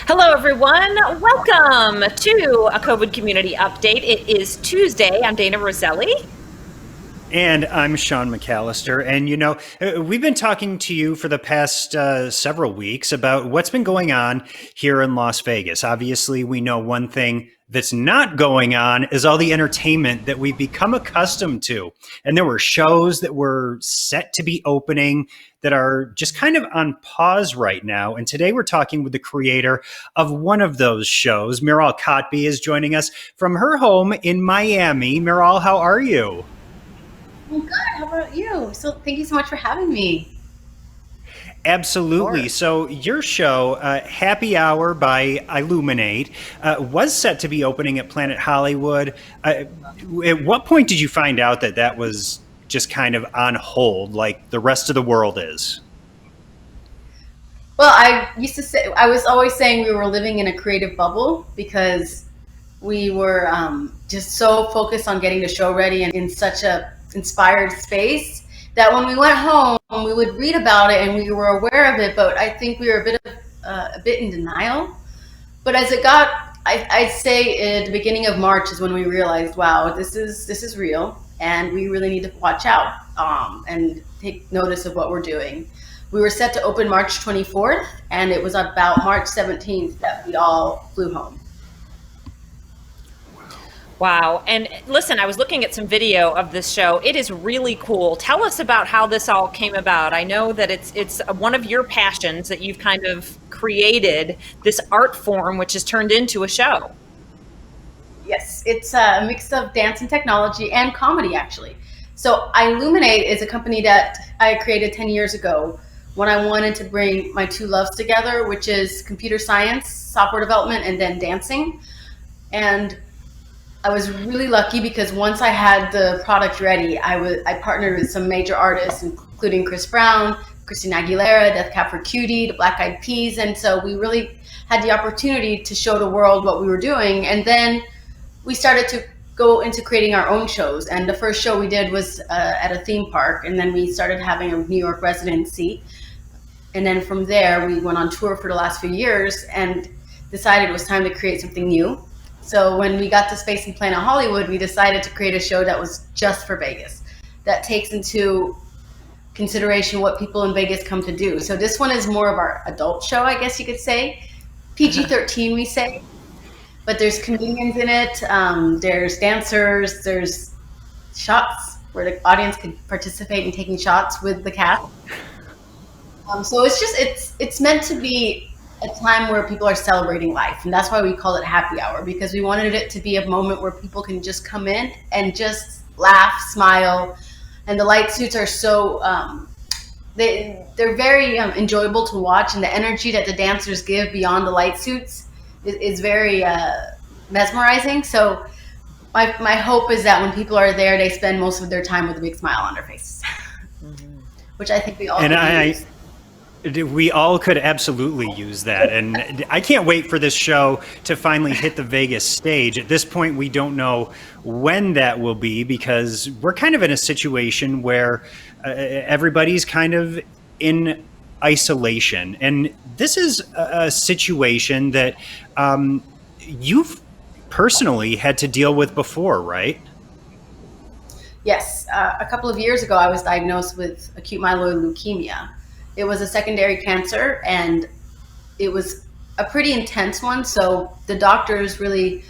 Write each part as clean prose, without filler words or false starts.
Hello, everyone. Welcome to a COVID community update. It is Tuesday. I'm Dana Roselli. And I'm Sean McAllister. And, we've been talking to you for the past several weeks about what's been going on here in Las Vegas. Obviously, we know one thing that's not going on is all the entertainment that we've become accustomed to. And there were shows that were set to be opening that are just kind of on pause right now. And today we're talking with the creator of one of those shows. Miral Kotb is joining us from her home in Miami. Miral, how are you? I'm good. How about you? So thank you so much for having me. Absolutely. Sure. So your show, Happy Hour by Iluminate, was set to be opening at Planet Hollywood. At what point did you find out that that was just kind of on hold like the rest of the world is? Well, I was always saying we were living in a creative bubble because we were just so focused on getting the show ready and in such a inspired space that when we went home, we would read about it and we were aware of it, but I think we were a bit in denial. But as it got, I'd say at the beginning of March is when we realized, wow, this is real, and we really need to watch out and take notice of what we're doing. We were set to open March 24th, and it was about March 17th that we all flew home. Wow. And listen, I was looking at some video of this show. It is really cool. Tell us about how this all came about. I know that it's one of your passions that you've kind of created this art form, which has turned into a show. Yes, it's a mix of dance and technology and comedy, actually. So, Illuminate is a company that I created 10 years ago when I wanted to bring my two loves together, which is computer science, software development, and then dancing. And I was really lucky because once I had the product ready, I partnered with some major artists, including Chris Brown, Christina Aguilera, Death Cab for Cutie, the Black Eyed Peas, and so we really had the opportunity to show the world what we were doing. And then we started to go into creating our own shows. And the first show we did was at a theme park, and then we started having a New York residency. And then from there, we went on tour for the last few years and decided it was time to create something new. So when we got to space in Planet Hollywood, we decided to create a show that was just for Vegas, that takes into consideration what people in Vegas come to do. So this one is more of our adult show, I guess you could say. PG-13, we say. But there's comedians in it, there's dancers, there's shots where the audience could participate in taking shots with the cast. So it's meant to be a time where people are celebrating life, and that's why we call it happy hour, because we wanted it to be a moment where people can just come in and just laugh, smile, and the light suits are so they're very enjoyable to watch, and the energy that the dancers give beyond the light suits is very mesmerizing. So my hope is that when people are there, they spend most of their time with a big smile on their faces, which I think we all And can use. we all could absolutely use that. And I can't wait for this show to finally hit the Vegas stage. At this point, we don't know when that will be because we're kind of in a situation where everybody's kind of in isolation. And this is a situation that you've personally had to deal with before, right? Yes, a couple of years ago, I was diagnosed with acute myeloid leukemia. It was a secondary cancer, and it was a pretty intense one. So the doctors really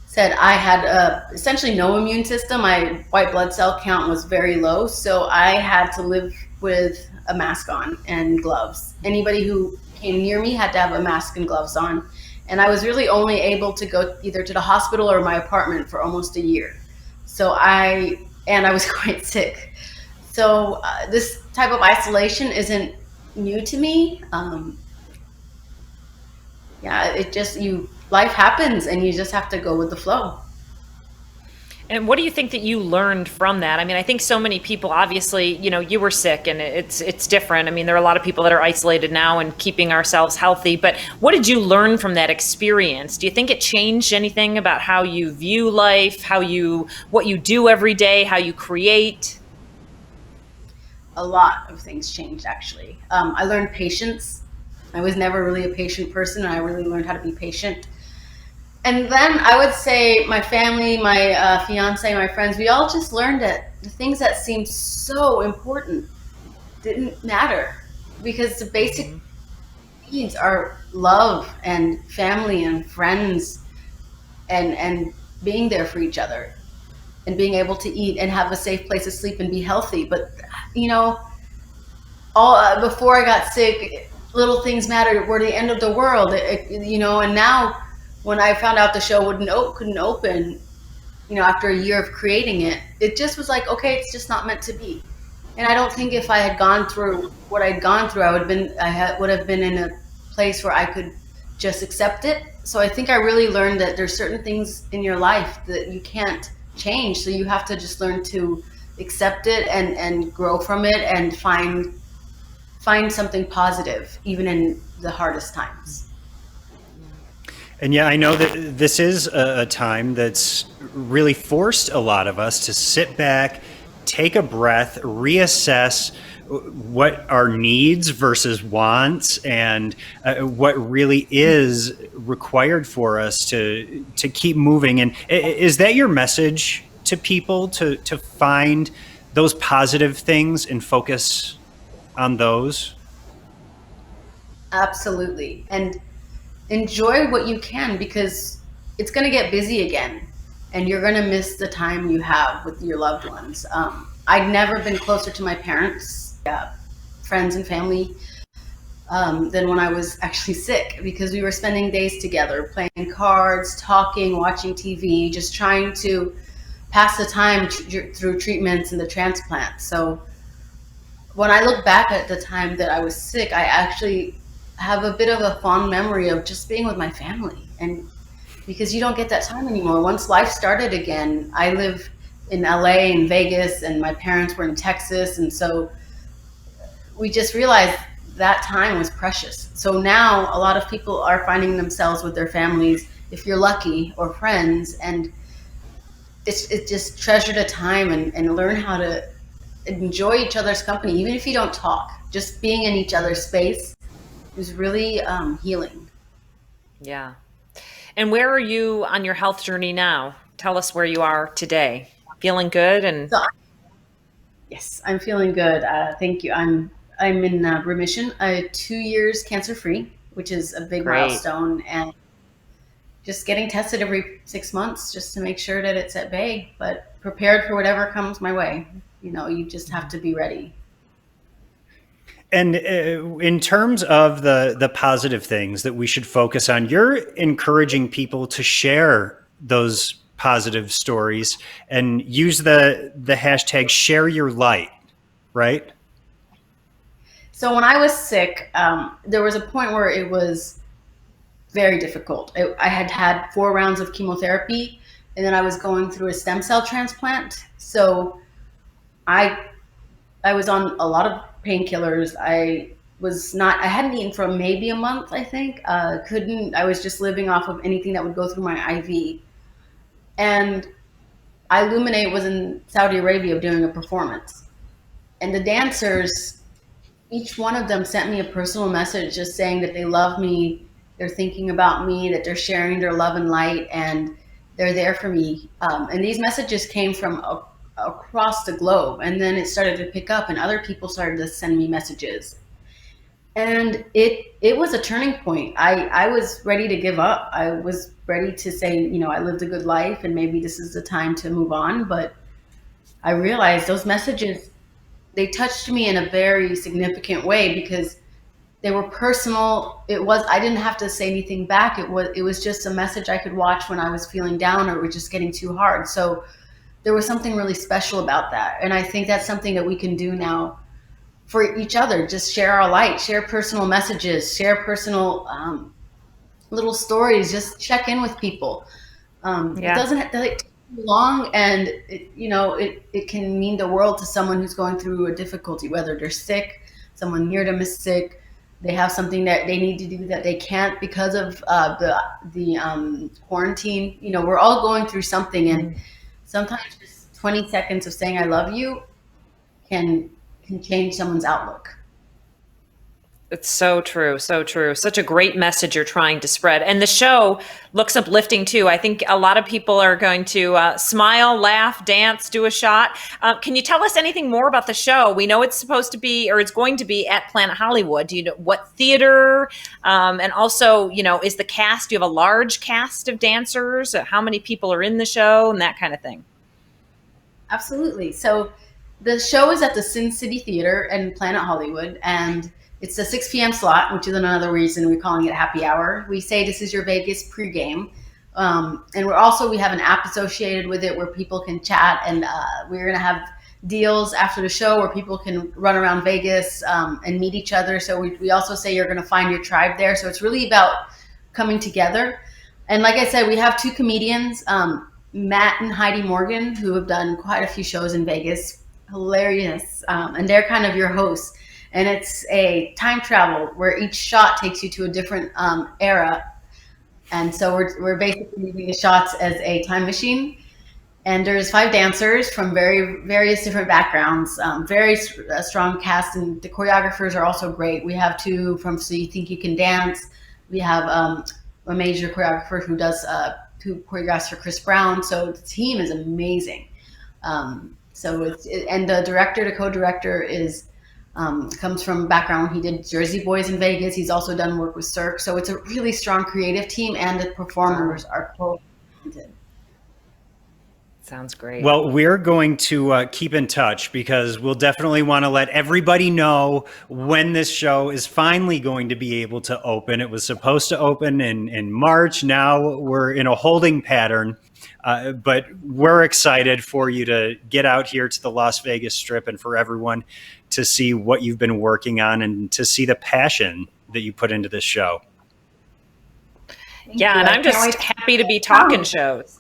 said I had essentially no immune system. My white blood cell count was very low, so I had to live with a mask on and gloves. Anybody who came near me had to have a mask and gloves on, and I was really only able to go either to the hospital or my apartment for almost a year. I was quite sick. So this type of isolation isn't new to me. Yeah, life happens and you just have to go with the flow. And what do you think that you learned from that? I mean, I think so many people, obviously, you were sick and it's different. I mean, there are a lot of people that are isolated now and keeping ourselves healthy, but what did you learn from that experience? Do you think it changed anything about how you view life, what you do every day, how you create? A lot of things changed, actually. I learned patience. I was never really a patient person, and I really learned how to be patient. And then I would say my family, my fiance, my friends, we all just learned that the things that seemed so important didn't matter, because the basic Mhm. needs are love and family and friends, and being there for each other, and being able to eat and have a safe place to sleep and be healthy. But you know, all before I got sick, little things mattered were the end of the world. And now when I found out the show couldn't open, after a year of creating it, it just was like, okay, it's just not meant to be. And I don't think if I had gone through what I'd gone through, would have been in a place where I could just accept it. So I think I really learned that there's certain things in your life that you can't change. So you have to just learn to accept it and grow from it, and find something positive even in the hardest times. And yeah, I know that this is a time that's really forced a lot of us to sit back, take a breath, reassess what our needs versus wants, and what really is required for us to keep moving. And is that your message to people, to find those positive things and focus on those? Absolutely. And enjoy what you can, because it's going to get busy again, and you're going to miss the time you have with your loved ones. I'd never been closer to my parents, friends, and family than when I was actually sick, because we were spending days together, playing cards, talking, watching TV, just trying to pass the time through treatments and the transplant. So when I look back at the time that I was sick, I actually have a bit of a fond memory of just being with my family. And because you don't get that time anymore. Once life started again, I live in LA and Vegas, and my parents were in Texas. And so we just realized that time was precious. So now a lot of people are finding themselves with their families, if you're lucky, or friends. And it's just treasure the time, and learn how to enjoy each other's company, even if you don't talk. Just being in each other's space is really healing. Yeah. And where are you on your health journey now? Tell us where you are today. Feeling good and So yes, I'm feeling good. Thank you. I'm in remission. 2 years cancer free, which is a big great. milestone, and just getting tested every 6 months just to make sure that it's at bay, but prepared for whatever comes my way. You just have to be ready. And in terms of the positive things that we should focus on, you're encouraging people to share those positive stories and use the hashtag share your light, right? So when I was sick, there was a point where it was very difficult. I had had 4 rounds of chemotherapy, and then I was going through a stem cell transplant. So I I was on a lot of painkillers. I hadn't eaten for maybe a month, I think. I was just living off of anything that would go through my IV. And Iluminate was in Saudi Arabia doing a performance. And the dancers, each one of them sent me a personal message just saying that they love me, they're thinking about me, that they're sharing their love and light, and they're there for me. And these messages came from across the globe. And then it started to pick up, and other people started to send me messages. And it was a turning point. I was ready to give up. I was ready to say, I lived a good life, and maybe this is the time to move on. But I realized those messages, they touched me in a very significant way, because they were personal. I didn't have to say anything back. It was just a message I could watch when I was feeling down or it was just getting too hard. So there was something really special about that. And I think that's something that we can do now for each other. Just share our light, share personal messages, share personal little stories, just check in with people. It Yeah. doesn't have to take too long, and it can mean the world to someone who's going through a difficulty, whether they're sick, someone near them is sick, they have something that they need to do that they can't because of the quarantine. We're all going through something, and sometimes just 20 seconds of saying "I love you" can change someone's outlook. It's so true, so true. Such a great message you're trying to spread. And the show looks uplifting too. I think a lot of people are going to smile, laugh, dance, do a shot. Can you tell us anything more about the show? We know it's supposed to be, or it's going to be at Planet Hollywood. Do you know what theater? And also, is the cast, do you have a large cast of dancers? How many people are in the show and that kind of thing? Absolutely. So the show is at the Sin City Theater in Planet Hollywood, and it's a 6 p.m. slot, which is another reason we're calling it happy hour. We say this is your Vegas pregame. And we have an app associated with it where people can chat, and we're going to have deals after the show where people can run around Vegas and meet each other. So we also say you're going to find your tribe there. So it's really about coming together. And like I said, we have two comedians, Matt and Heidi Morgan, who have done quite a few shows in Vegas. Hilarious. And they're kind of your hosts. And it's a time travel where each shot takes you to a different era. And so we're basically using the shots as a time machine. And there's 5 dancers from various different backgrounds, very strong cast, and the choreographers are also great. We have 2 from So You Think You Can Dance. We have a major choreographer who choreographs for Chris Brown. So the team is amazing. And the director, the co-director comes from a background. He did Jersey Boys in Vegas. He's also done work with Cirque. So it's a really strong creative team, and the performers are talented. Sounds great. Well, we're going to keep in touch because we'll definitely want to let everybody know when this show is finally going to be able to open. It was supposed to open in March. Now we're in a holding pattern. But we're excited for you to get out here to the Las Vegas Strip and for everyone to see what you've been working on and to see the passion that you put into this show. Yeah, and I'm just happy to be talking shows.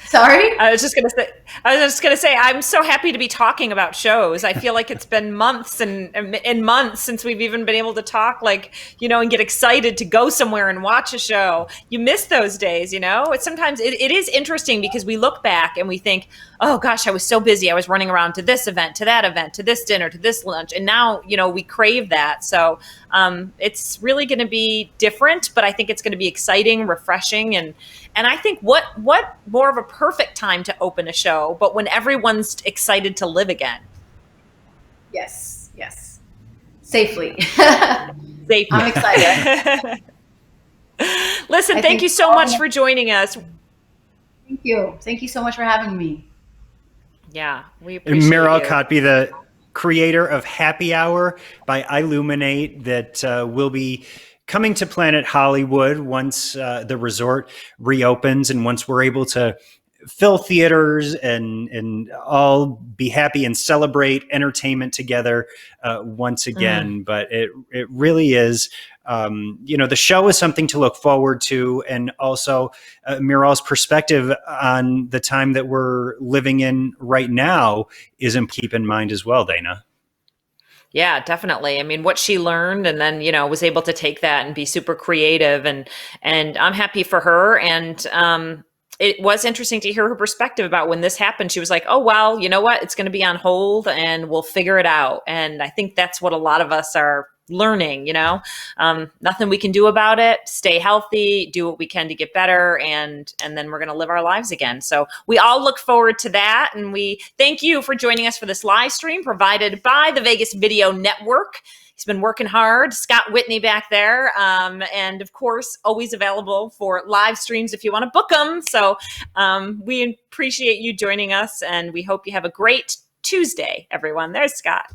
Sorry? I was just gonna say, I'm so happy to be talking about shows. I feel like it's been months and months since we've even been able to talk, and get excited to go somewhere and watch a show. You miss those days, Sometimes it is interesting because we look back and we think, oh gosh, I was so busy. I was running around to this event, to that event, to this dinner, to this lunch. And now, we crave that. So it's really going to be different, but I think it's going to be exciting, refreshing. And I think what more of a perfect time to open a show, but when everyone's excited to live again. Yes. Safely. Safely. I'm excited. Listen, thank you so much for joining us. Thank you. Thank you so much for having me. Yeah, we appreciate Miral you. Kotb, the creator of Happy Hour by Iluminate, that will be coming to Planet Hollywood once the resort reopens and once we're able to fill theaters and all be happy and celebrate entertainment together once again. But it really is, the show is something to look forward to. And also Miral's perspective on the time that we're living in right now is keep in mind as well, Dayna. Yeah, definitely. I mean, what she learned and then, was able to take that and be super creative and I'm happy for her. And it was interesting to hear her perspective about when this happened. She was like, oh, well, you know what? It's going to be on hold and we'll figure it out. And I think that's what a lot of us are learning, nothing we can do about it. Stay healthy, do what we can to get better. And then we're going to live our lives again. So we all look forward to that. And we thank you for joining us for this live stream provided by the Vegas Video Network. He's been working hard. Scott Whitney back there. And of course, always available for live streams if you want to book them. So we appreciate you joining us and we hope you have a great Tuesday, everyone. There's Scott.